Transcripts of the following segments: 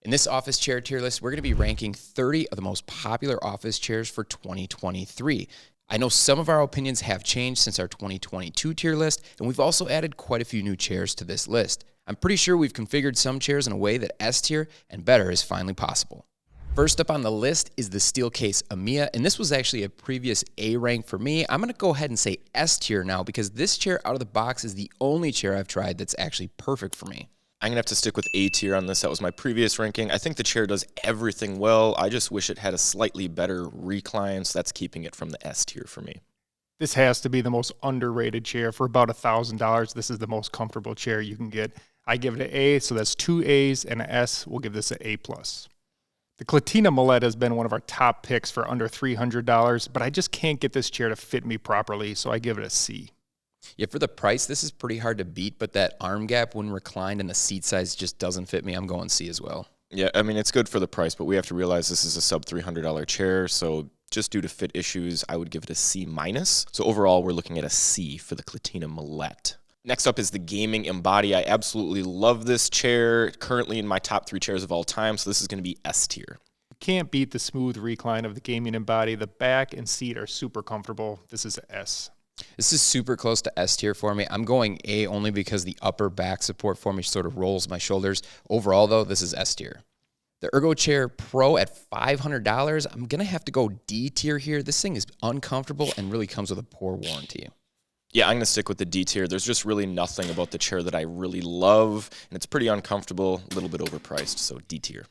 In this office chair tier list, we're going to be ranking 30 of the most popular office chairs for 2023. I know some of our opinions have changed since our 2022 tier list, and we've also added quite a few new chairs to this list. I'm pretty sure we've configured some chairs in a way that S tier and better is finally possible. First up on the list is the Steelcase Amia, and this was actually a previous A rank for me. I'm going to go ahead and say S tier now because this chair out of the box is the only chair I've tried that's actually perfect for me. I'm going to have to stick with A tier on this. That was my previous ranking. I think the chair does everything well. I just wish it had a slightly better recline, so that's keeping it from the S tier for me. This has to be the most underrated chair. For about $1,000, this is the most comfortable chair you can get. I give it an A, so that's 2 A's and an S. We'll give this an A+. The Clatina Mellet has been one of our top picks for under $300, but I just can't get this chair to fit me properly, so I give it a C. Yeah, for the price, this is pretty hard to beat, but that arm gap when reclined and the seat size just doesn't fit me. I'm going C as well. Yeah, I mean, it's good for the price, but we have to realize this is a sub $300 chair, so just due to fit issues, I would give it a C-. So overall, we're looking at a C for the Clatina Mellet. Next up is the gaming Embody. I absolutely love this chair, currently in my top 3 chairs of all time, so this is going to be S tier. You can't beat the smooth recline of the gaming Embody. The back and seat are super comfortable. This is an S. This is super close to S tier for me. I'm going A only because the upper back support for me sort of rolls my shoulders. Overall, though, this is S tier. The ErgoChair Pro at $500, I'm going to have to go D tier here. This thing is uncomfortable and really comes with a poor warranty. Yeah, I'm going to stick with the D tier. There's just really nothing about the chair that I really love, and it's pretty uncomfortable, a little bit overpriced, so D tier.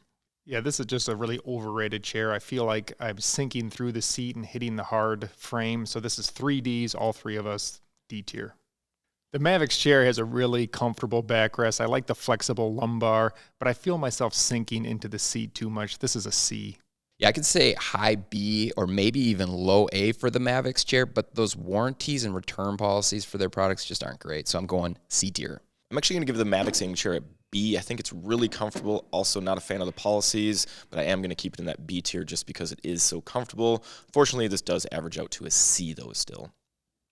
Yeah, this is just a really overrated chair. I feel like I'm sinking through the seat and hitting the hard frame. So this is 3 Ds, all 3 of us, D tier. The Mavix chair has a really comfortable backrest. I like the flexible lumbar, but I feel myself sinking into the seat too much. This is a C. Yeah, I could say high B or maybe even low A for the Mavix chair, but those warranties and return policies for their products just aren't great. So I'm going C tier. I'm actually going to give the Mavix aiming chair a B. I think it's really comfortable. Also not a fan of the policies, but I am going to keep it in that B tier just because it is so comfortable. Fortunately, this does average out to a C though still.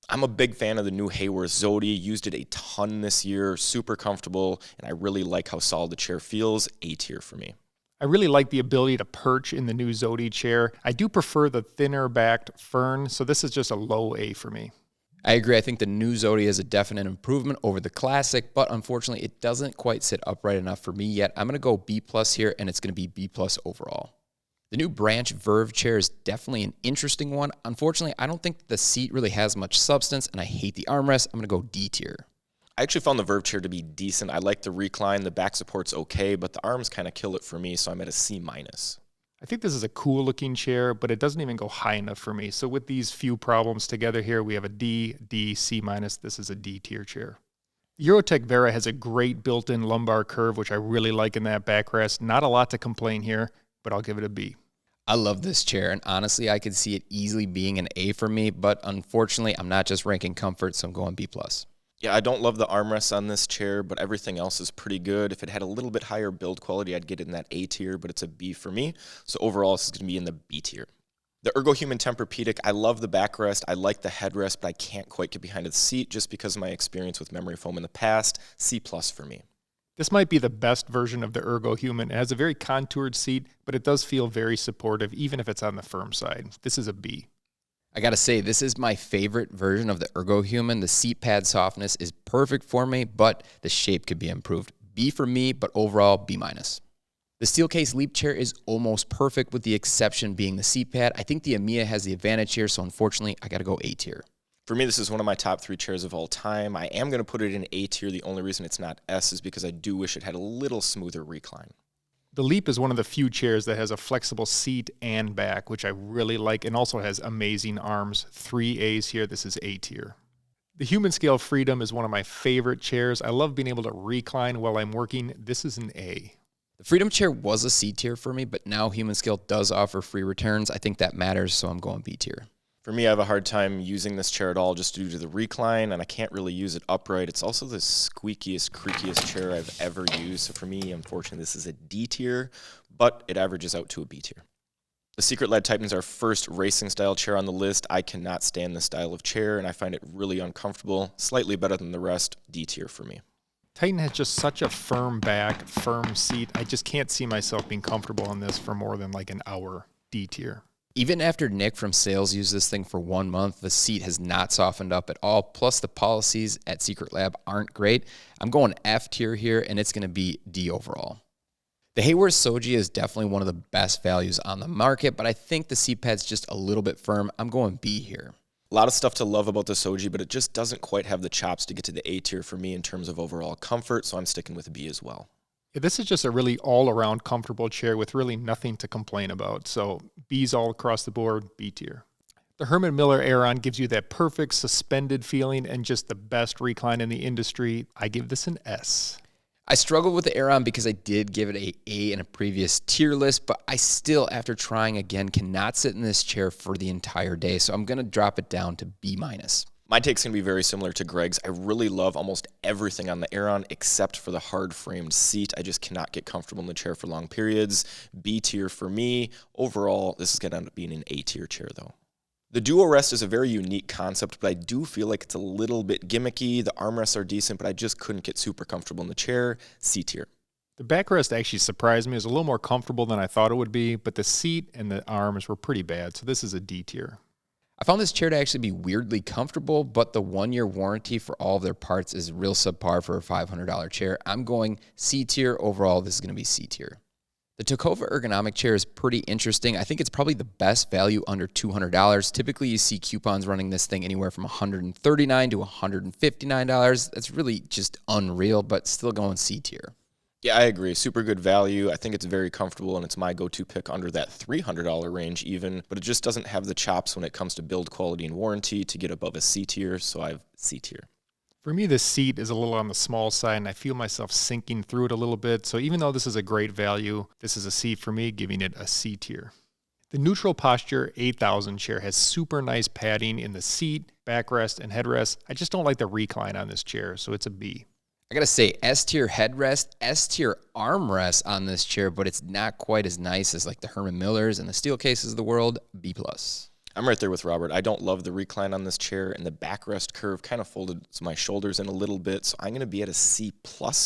I'm a big fan of the new Haworth Zody. Used it a ton this year. Super comfortable, and I really like how solid the chair feels. A tier for me. I really like the ability to perch in the new Zody chair. I do prefer the thinner backed Fern, so this is just a low A for me. I agree. I think the new Zody is a definite improvement over the classic, but unfortunately, it doesn't quite sit upright enough for me yet. I'm going to go B+ here, and it's going to be B+ overall. The new Branch Verve chair is definitely an interesting one. Unfortunately, I don't think the seat really has much substance, and I hate the armrest. I'm going to go D tier. I actually found the Verve chair to be decent. I like the recline. The back support's okay, but the arms kind of kill it for me, so I'm at a C-. I think this is a cool looking chair, but it doesn't even go high enough for me. So with these few problems together here, we have a D, D, C-. This is a D tier chair. Eurotech Vera has a great built-in lumbar curve, which I really like in that backrest. Not a lot to complain here, but I'll give it a B. I love this chair, and honestly, I could see it easily being an A for me, but unfortunately, I'm not just ranking comfort, so I'm going B+. Yeah, I don't love the armrests on this chair, but everything else is pretty good. If it had a little bit higher build quality, I'd get it in that A tier, but it's a B for me. So overall, this is going to be in the B tier. The Ergohuman Tempurpedic, I love the backrest. I like the headrest, but I can't quite get behind the seat just because of my experience with memory foam in the past. C+ for me. This might be the best version of the Ergohuman. It has a very contoured seat, but it does feel very supportive, even if it's on the firm side. This is a B. I gotta say, this is my favorite version of the Ergohuman. The seat pad softness is perfect for me, but the shape could be improved. B for me, but overall, B-. The Steelcase Leap chair is almost perfect with the exception being the seat pad. I think the Amia has the advantage here, so unfortunately, I gotta go A tier. For me, this is one of my top 3 chairs of all time. I am going to put it in A tier. The only reason it's not S is because I do wish it had a little smoother recline. The Leap is one of the few chairs that has a flexible seat and back, which I really like, and also has amazing arms. 3 A's here. This is A tier. The Humanscale Freedom is one of my favorite chairs. I love being able to recline while I'm working. This is an A. The Freedom chair was a C tier for me, but now Humanscale does offer free returns. I think that matters, so I'm going B tier. For me, I have a hard time using this chair at all just due to the recline, and I can't really use it upright. It's also the squeakiest, creakiest chair I've ever used. So for me, unfortunately, this is a D tier, but it averages out to a B tier. The Secret Lead Titan is our first racing style chair on the list. I cannot stand this style of chair, and I find it really uncomfortable. Slightly better than the rest. D tier for me. Titan has just such a firm back, firm seat. I just can't see myself being comfortable on this for more than like an hour. D tier. Even after Nick from sales used this thing for 1 month, the seat has not softened up at all. Plus, the policies at Secret Lab aren't great. I'm going F tier here, and it's going to be D overall. The Haworth Soji is definitely one of the best values on the market, but I think the seat pad's just a little bit firm. I'm going B here. A lot of stuff to love about the Soji, but it just doesn't quite have the chops to get to the A tier for me in terms of overall comfort, so I'm sticking with B as well. Yeah, this is just a really all-around comfortable chair with really nothing to complain about. So B's all across the board, B tier. The Herman Miller Aeron gives you that perfect suspended feeling and just the best recline in the industry. I give this an S. I struggled with the Aeron because I did give it an A in a previous tier list, but I still, after trying again, cannot sit in this chair for the entire day. So I'm going to drop it down to B-. My take's going to be very similar to Greg's. I really love almost everything on the Aeron except for the hard-framed seat. I just cannot get comfortable in the chair for long periods. B tier for me. Overall, this is going to end up being an A tier chair, though. The Duorest is a very unique concept, but I do feel like it's a little bit gimmicky. The armrests are decent, but I just couldn't get super comfortable in the chair. C tier. The backrest actually surprised me. It was a little more comfortable than I thought it would be, but the seat and the arms were pretty bad, so this is a D tier. I found this chair to actually be weirdly comfortable, but the 1-year warranty for all of their parts is real subpar for a $500 chair. I'm going C tier. Overall, this is going to be C tier. The Ticova ergonomic chair is pretty interesting. I think it's probably the best value under $200. Typically, you see coupons running this thing anywhere from $139 to $159. That's really just unreal, but still going C tier. Yeah, I agree. Super good value. I think it's very comfortable, and it's my go-to pick under that $300 range even, but it just doesn't have the chops when it comes to build quality and warranty to get above a C tier, so I have C tier. For me, this seat is a little on the small side, and I feel myself sinking through it a little bit. So even though this is a great value, this is a C for me, giving it a C tier. The Neutral Posture 8000 chair has super nice padding in the seat, backrest, and headrest. I just don't like the recline on this chair, so it's a B. I gotta say, S tier headrest, S tier armrest on this chair, but it's not quite as nice as like the Herman Millers and the Steelcases of the world. B+. I'm right there with Robert. I don't love the recline on this chair, and the backrest curve kind of folded my shoulders in a little bit, so I'm going to be at a C+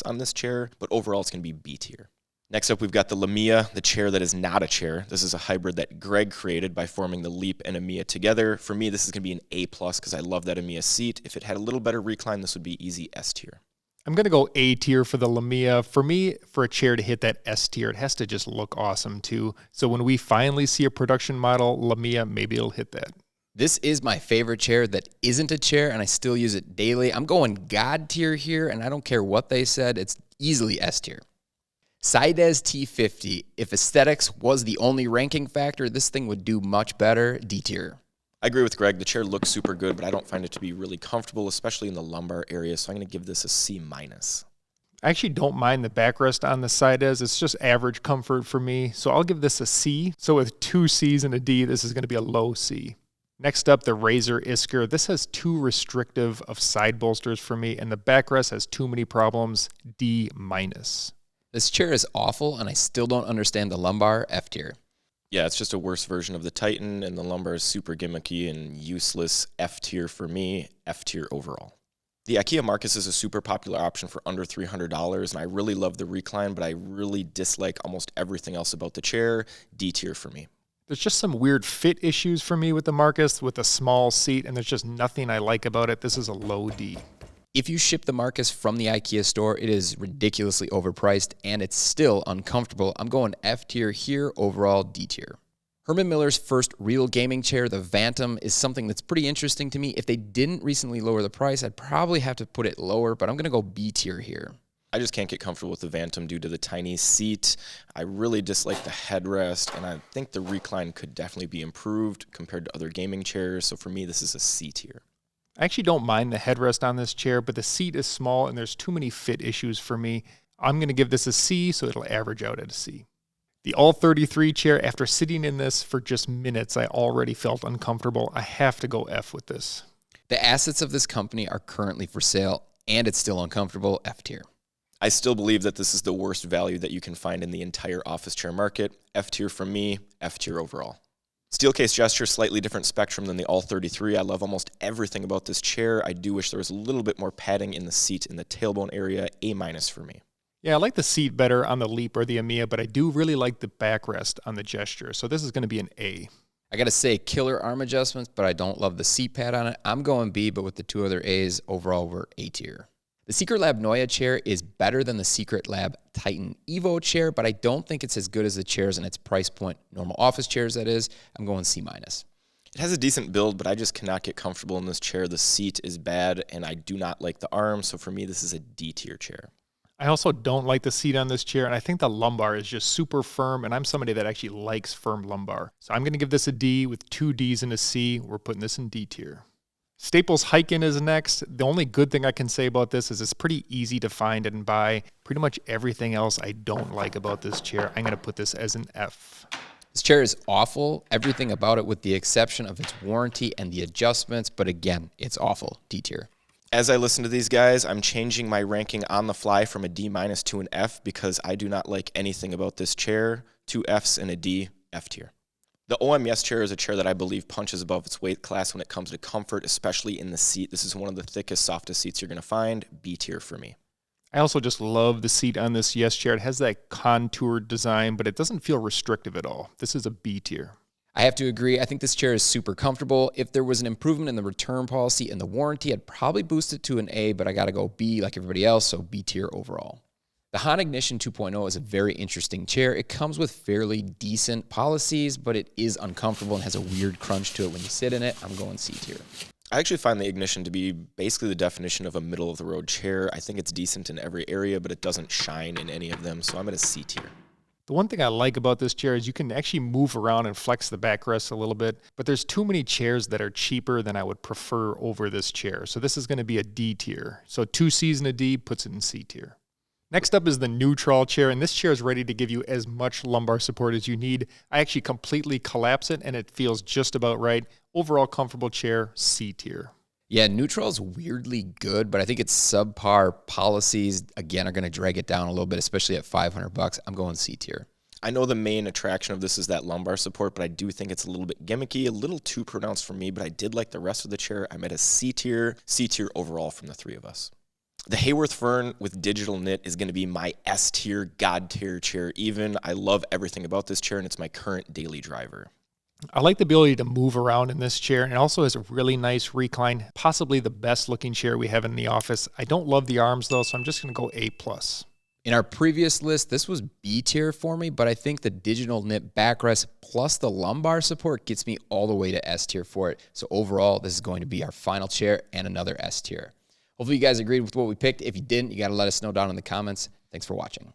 on this chair, but overall it's going to be B tier. Next up, we've got the Lamia, the chair that is not a chair. This is a hybrid that Greg created by forming the Leap and Amia together. For me, this is going to be an A+ because I love that Amia seat. If it had a little better recline, this would be easy S tier. I'm going to go A tier for the Lamia. For me, for a chair to hit that S tier, it has to just look awesome too. So when we finally see a production model Lamia, maybe it'll hit that. This is my favorite chair that isn't a chair, and I still use it daily. I'm going God tier here, and I don't care what they said. It's easily S tier. Sidiz T50. If aesthetics was the only ranking factor, this thing would do much better. D tier. I agree with Greg. The chair looks super good, but I don't find it to be really comfortable, especially in the lumbar area, so I'm going to give this a C-. I actually don't mind the backrest on the Sidiz. It's just average comfort for me, so I'll give this a C. So with 2 C's and a D, this is going to be a low C. Next up, the Razer Iskur. This has too restrictive of side bolsters for me, and the backrest has too many problems. D-. This chair is awful, and I still don't understand the lumbar. F tier. Yeah, it's just a worse version of the Titan, and the lumbar is super gimmicky and useless. F tier for me, F tier overall. The IKEA Markus is a super popular option for under $300, and I really love the recline, but I really dislike almost everything else about the chair. D tier for me. There's just some weird fit issues for me with the Markus, with a small seat, and there's just nothing I like about it. This is a low D. If you ship the Markus from the IKEA store, it is ridiculously overpriced, and it's still uncomfortable. I'm going F tier here, overall D tier. Herman Miller's first real gaming chair, the Vantum, is something that's pretty interesting to me. If they didn't recently lower the price, I'd probably have to put it lower, but I'm going to go B tier here. I just can't get comfortable with the Vantum due to the tiny seat. I really dislike the headrest, and I think the recline could definitely be improved compared to other gaming chairs, so for me, this is a C tier. I actually don't mind the headrest on this chair, but the seat is small and there's too many fit issues for me. I'm going to give this a C, so it'll average out at a C. The All-33 chair, after sitting in this for just minutes, I already felt uncomfortable. I have to go F with this. The assets of this company are currently for sale, and it's still uncomfortable. F tier. I still believe that this is the worst value that you can find in the entire office chair market. F tier from me, F tier overall. Steelcase gesture, slightly different spectrum than the All-33. I love almost everything about this chair. I do wish there was a little bit more padding in the seat in the tailbone area. A- for me. Yeah, I like the seat better on the Leap or the Amia, but I do really like the backrest on the gesture. So this is going to be an A. I got to say, killer arm adjustments, but I don't love the seat pad on it. I'm going B, but with the two other A's, overall, we're A tier. The Secret Lab NeueChair is better than the Secret Lab Titan Evo chair, but I don't think it's as good as the chairs and its price point. Normal office chairs, that is. I'm going C-. It has a decent build, but I just cannot get comfortable in this chair. The seat is bad, and I do not like the arm, so for me, this is a D tier chair. I also don't like the seat on this chair, and I think the lumbar is just super firm, and I'm somebody that actually likes firm lumbar. So I'm going to give this a D with 2 Ds and a C. We're putting this in D tier. Staples Hiken is next. The only good thing I can say about this is it's pretty easy to find and buy. Pretty much everything else I don't like about this chair. I'm going to put this as an F. This chair is awful, everything about it with the exception of its warranty and the adjustments, but again, it's awful, D tier. As I listen to these guys, I'm changing my ranking on the fly from a D- to an F because I do not like anything about this chair. 2 Fs and a D, F tier. The OMS chair is a chair that I believe punches above its weight class when it comes to comfort, especially in the seat. This is one of the thickest, softest seats you're going to find. B tier for me. I also just love the seat on this Yes chair. It has that contoured design, but it doesn't feel restrictive at all. This is a B tier. I have to agree. I think this chair is super comfortable. If there was an improvement in the return policy and the warranty, I'd probably boost it to an A, but I got to go B like everybody else, so B tier overall. The Hon Ignition 2.0 is a very interesting chair. It comes with fairly decent policies, but it is uncomfortable and has a weird crunch to it when you sit in it. I'm going C tier. I actually find the Ignition to be basically the definition of a middle-of-the-road chair. I think it's decent in every area, but it doesn't shine in any of them, so I'm at a C tier. The one thing I like about this chair is you can actually move around and flex the backrest a little bit, but there's too many chairs that are cheaper than I would prefer over this chair. So this is going to be a D tier. So 2 C's and a D puts it in C tier. Next up is the neutral chair, and this chair is ready to give you as much lumbar support as you need. I actually completely collapse it, and it feels just about right. Overall comfortable chair, C tier. Yeah, neutral is weirdly good, but I think its subpar policies, again, are going to drag it down a little bit, especially at $500. I'm going C tier. I know the main attraction of this is that lumbar support, but I do think it's a little bit gimmicky, a little too pronounced for me, but I did like the rest of the chair. I'm at a C tier overall from the three of us. The Haworth Fern with digital knit is going to be my S tier, God tier chair even. I love everything about this chair, and it's my current daily driver. I like the ability to move around in this chair, and it also has a really nice recline, possibly the best looking chair we have in the office. I don't love the arms though, so I'm just going to go A+. In our previous list, this was B tier for me, but I think the digital knit backrest plus the lumbar support gets me all the way to S tier for it. So overall, this is going to be our final chair and another S tier. Hopefully you guys agreed with what we picked. If you didn't, you got to let us know down in the comments. Thanks for watching.